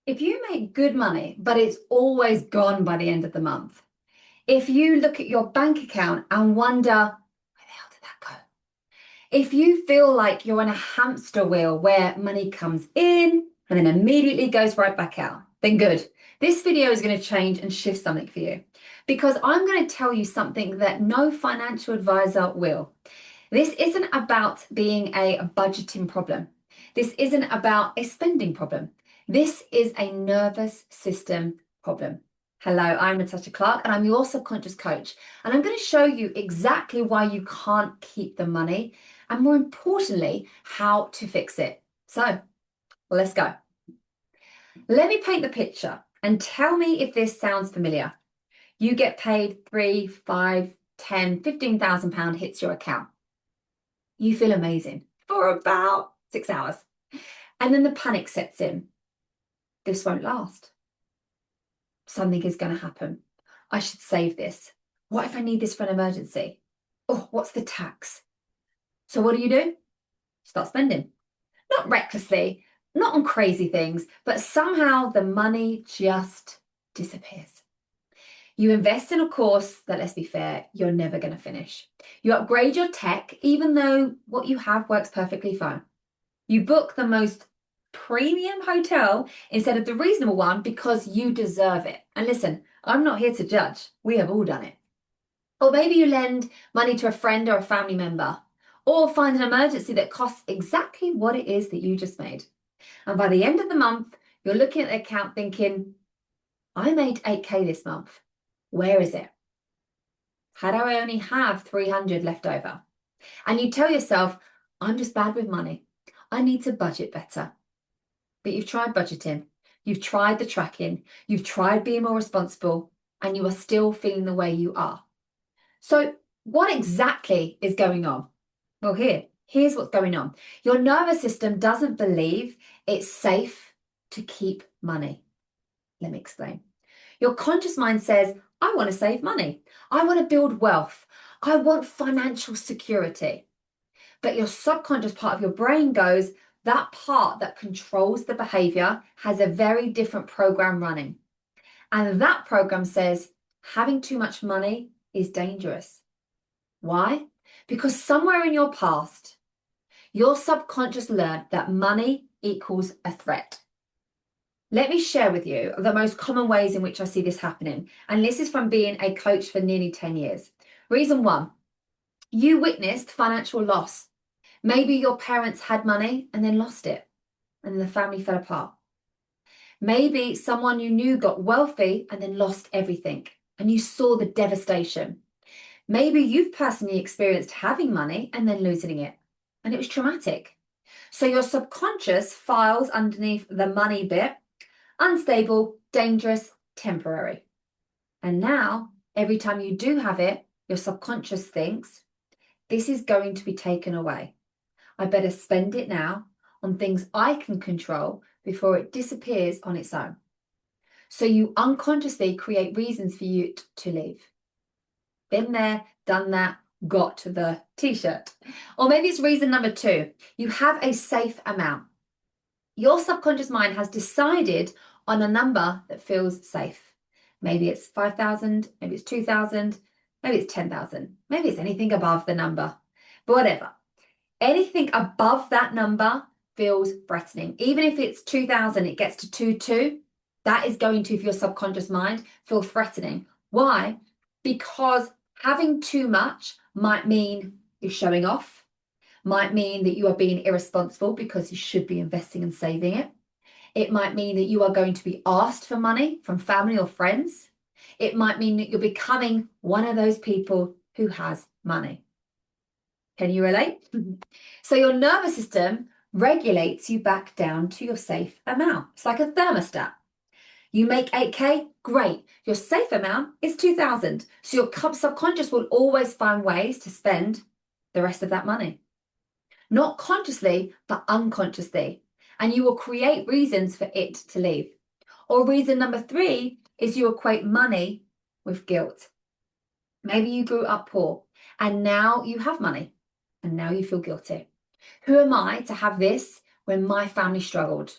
If you make good money, but it's always gone by the end of the month, if you look at your bank account and wonder, where the hell did that go? If you feel like you're on a hamster wheel where money comes in and then immediately goes right back out, then good. This video is going to change and shift something for you because I'm going to tell you something that no financial advisor will. This isn't about being a budgeting problem. This isn't about a spending problem. This is a nervous system problem. Hello, I'm Natasha Clark and I'm your subconscious coach. And I'm going to show you exactly why you can't keep the money and more importantly, how to fix it. So let's go. Let me paint the picture and tell me if this sounds familiar. You get paid 3, 5, 10, 15,000 pound hits your account. You feel amazing for about 6 hours. And then the panic sets in. This won't last. Something is going to happen. I should save this. What if I need this for an emergency? Oh, what's the tax? So what do? Start spending. Not recklessly, not on crazy things, but somehow the money just disappears. You invest in a course that, let's be fair, you're never going to finish. You upgrade your tech, even though what you have works perfectly fine. You book the most premium hotel instead of the reasonable one because you deserve it. And listen, I'm not here to judge. We have all done it. Or maybe you lend money to a friend or a family member, or find an emergency that costs exactly what it is that you just made. And by the end of the month, you're looking at the account thinking, I made 8K this month. Where is it? How do I only have 300 left over? And you tell yourself, I'm just bad with money. I need to budget better. But you've tried budgeting, you've tried the tracking, you've tried being more responsible, and you are still feeling the way you are. So what exactly is going on? Well, here's what's going on. Your nervous system doesn't believe it's safe to keep money. Let me explain. Your conscious mind says, I want to save money. I want to build wealth. I want financial security. But your subconscious part of your brain goes, that part that controls the behavior has a very different program running. And that program says having too much money is dangerous. Why? Because somewhere in your past, your subconscious learned that money equals a threat. Let me share with you the most common ways in which I see this happening. And this is from being a coach for nearly 10 years. Reason one, you witnessed financial loss. Maybe your parents had money and then lost it, and the family fell apart. Maybe someone you knew got wealthy and then lost everything, and you saw the devastation. Maybe you've personally experienced having money and then losing it, and it was traumatic. So your subconscious files underneath the money bit, unstable, dangerous, temporary. And now, every time you do have it, your subconscious thinks, this is going to be taken away. I better spend it now on things I can control before it disappears on its own. So you unconsciously create reasons for you to leave. Been there, done that, got the t-shirt. Or maybe it's reason number two. You have a safe amount. Your subconscious mind has decided on a number that feels safe. Maybe it's 5,000, maybe it's 2,000, maybe it's 10,000, maybe it's anything above the number, but whatever. Anything above that number feels threatening. Even if it's 2,000, it gets to 2,2, that is going to, for your subconscious mind, feel threatening. Why? Because having too much might mean you're showing off, might mean that you are being irresponsible because you should be investing and saving it. It might mean that you are going to be asked for money from family or friends. It might mean that you're becoming one of those people who has money. Can you relate? So your nervous system regulates you back down to your safe amount. It's like a thermostat. You make 8K, great. Your safe amount is 2,000. So your subconscious will always find ways to spend the rest of that money. Not consciously, but unconsciously. And you will create reasons for it to leave. Or reason number three is you equate money with guilt. Maybe you grew up poor and now you have money and now you feel guilty. Who am I to have this when my family struggled?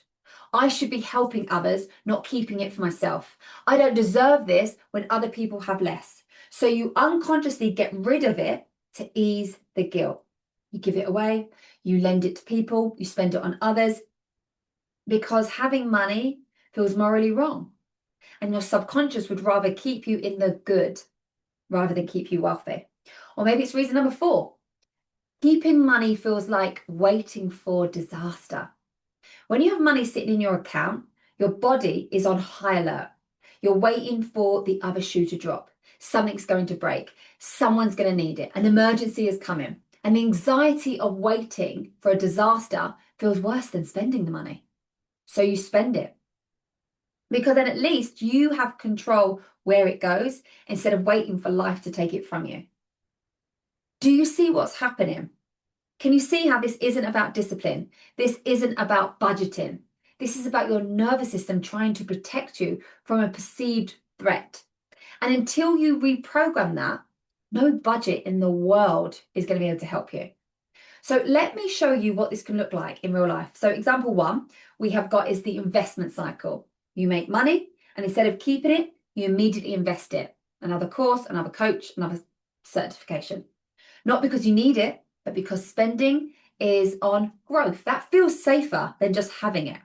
I should be helping others, not keeping it for myself. I don't deserve this when other people have less. So you unconsciously get rid of it to ease the guilt. You give it away, you lend it to people, you spend it on others, because having money feels morally wrong. And your subconscious would rather keep you in the good rather than keep you wealthy. Or maybe it's reason number 4. Keeping money feels like waiting for disaster. When you have money sitting in your account, your body is on high alert. You're waiting for the other shoe to drop. Something's going to break. Someone's going to need it. An emergency is coming. And the anxiety of waiting for a disaster feels worse than spending the money. So you spend it. Because then at least you have control where it goes instead of waiting for life to take it from you. Do you see what's happening? Can you see how this isn't about discipline? This isn't about budgeting. This is about your nervous system trying to protect you from a perceived threat. And until you reprogram that, no budget in the world is going to be able to help you. So let me show you what this can look like in real life. So example 1 we have got is the investment cycle. You make money, and instead of keeping it, you immediately invest it. Another course, another coach, another certification. Not because you need it, but because spending is on growth. That feels safer than just having it.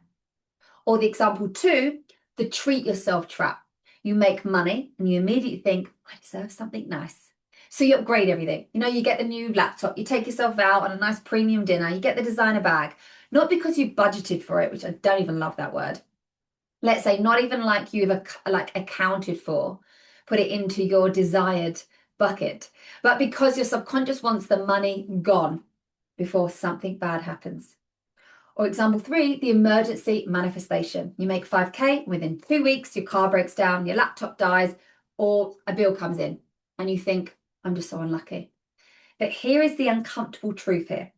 Or the example 2, the treat yourself trap. You make money and you immediately think, I deserve something nice. So you upgrade everything. You know, you get the new laptop, you take yourself out on a nice premium dinner, you get the designer bag, not because you budgeted for it, which I don't even love that word. Let's say not even like you've accounted for, put it into your desired bucket, but because your subconscious wants the money gone before something bad happens. Or example 3, the emergency manifestation. You make 5K, within 2 weeks, your car breaks down, your laptop dies, or a bill comes in, and you think, I'm just so unlucky. But here is the uncomfortable truth here.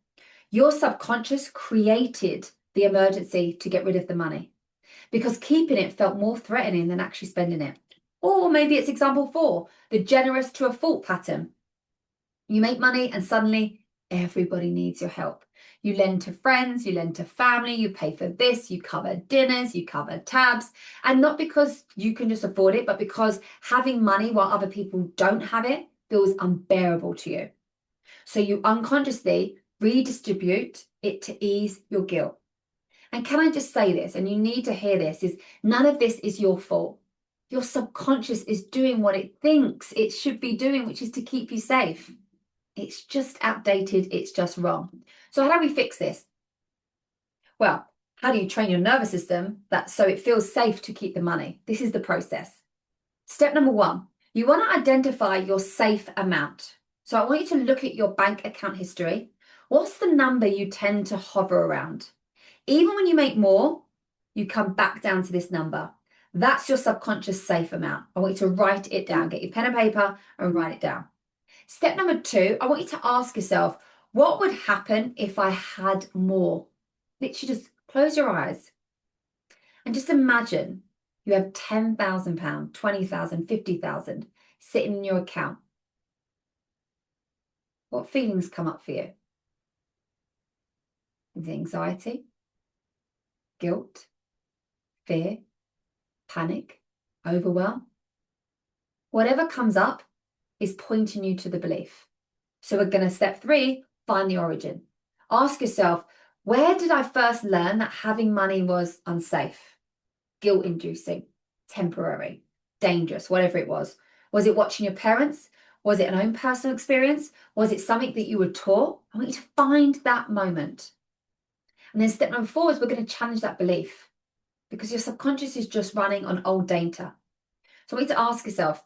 Your subconscious created the emergency to get rid of the money because keeping it felt more threatening than actually spending it. Or maybe it's example 4, the generous to a fault pattern. You make money and suddenly everybody needs your help. You lend to friends, you lend to family, you pay for this, you cover dinners, you cover tabs. And not because you can just afford it, but because having money while other people don't have it feels unbearable to you. So you unconsciously redistribute it to ease your guilt. And can I just say this, and you need to hear this, is none of this is your fault. Your subconscious is doing what it thinks it should be doing, which is to keep you safe. It's just outdated, it's just wrong. So how do we fix this? Well, how do you train your nervous system so it feels safe to keep the money? This is the process. Step number 1, you want to identify your safe amount. So I want you to look at your bank account history. What's the number you tend to hover around? Even when you make more, you come back down to this number. That's your subconscious safe amount. I want you to write it down. Get your pen and paper and write it down. Step number 2, I want you to ask yourself, what would happen if I had more? Literally just close your eyes and just imagine you have £10,000, 20,000, 50,000 sitting in your account. What feelings come up for you? Is it anxiety, guilt, fear, panic, overwhelm? Whatever comes up is pointing you to the belief. So we're going to step 3, find the origin. Ask yourself, where did I first learn that having money was unsafe, guilt-inducing, temporary, dangerous, whatever it was? Was it watching your parents? Was it an own personal experience? Was it something that you were taught? I want you to find that moment. And then step number 4 is we're going to challenge that belief because your subconscious is just running on old data. So I want you to ask yourself,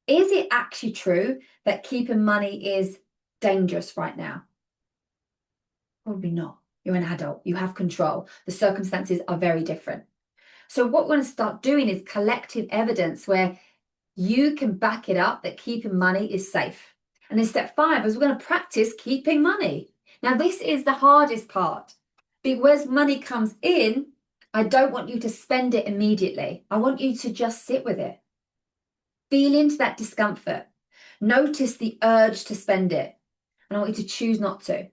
is it actually true that keeping money is dangerous right now? Probably not. You're an adult. You have control. The circumstances are very different. So what we're going to start doing is collective evidence where you can back it up that keeping money is safe. And then step 5 is we're going to practice keeping money. Now, this is the hardest part. Because money comes in, I don't want you to spend it immediately. I want you to just sit with it. Feel into that discomfort. Notice the urge to spend it. And I want you to choose not to. And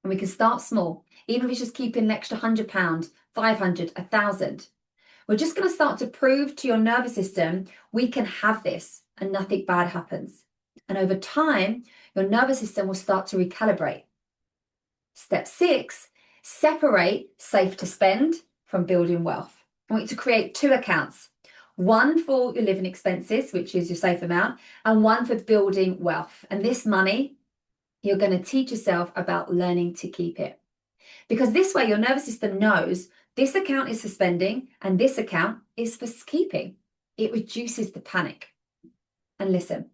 we can start small. Even if it's just keeping an extra £100 500, 1,000. We're just going to start to prove to your nervous system we can have this and nothing bad happens. And over time, your nervous system will start to recalibrate. Step 6, separate safe to spend from building wealth. I want you to create 2 accounts. One for your living expenses, which is your safe amount, and one for building wealth. And this money, you're going to teach yourself about learning to keep it. Because this way, your nervous system knows this account is for spending and this account is for keeping. It reduces the panic. And listen,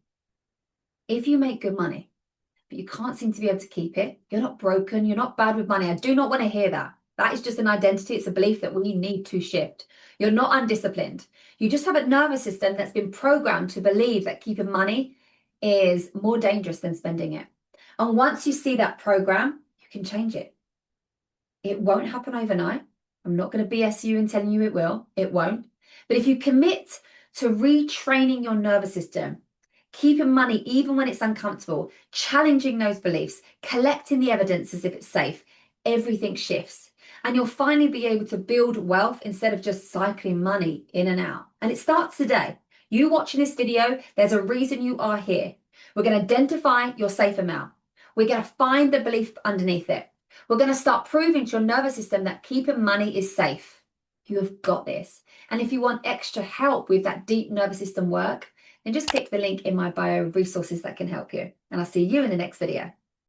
if you make good money, but you can't seem to be able to keep it, you're not broken, you're not bad with money. I do not want to hear that. That is just an identity. It's a belief that we need to shift. You're not undisciplined. You just have a nervous system that's been programmed to believe that keeping money is more dangerous than spending it. And once you see that program, you can change it. It won't happen overnight. I'm not going to BS you and telling you it will. It won't. But if you commit to retraining your nervous system, keeping money even when it's uncomfortable, challenging those beliefs, collecting the evidence as if it's safe, everything shifts. And you'll finally be able to build wealth instead of just cycling money in and out. And it starts today. You watching this video, there's a reason you are here. We're going to identify your safe amount. We're going to find the belief underneath it. We're going to start proving to your nervous system that keeping money is safe. You have got this. And if you want extra help with that deep nervous system work, then just click the link in my bio, resources that can help you. And I'll see you in the next video.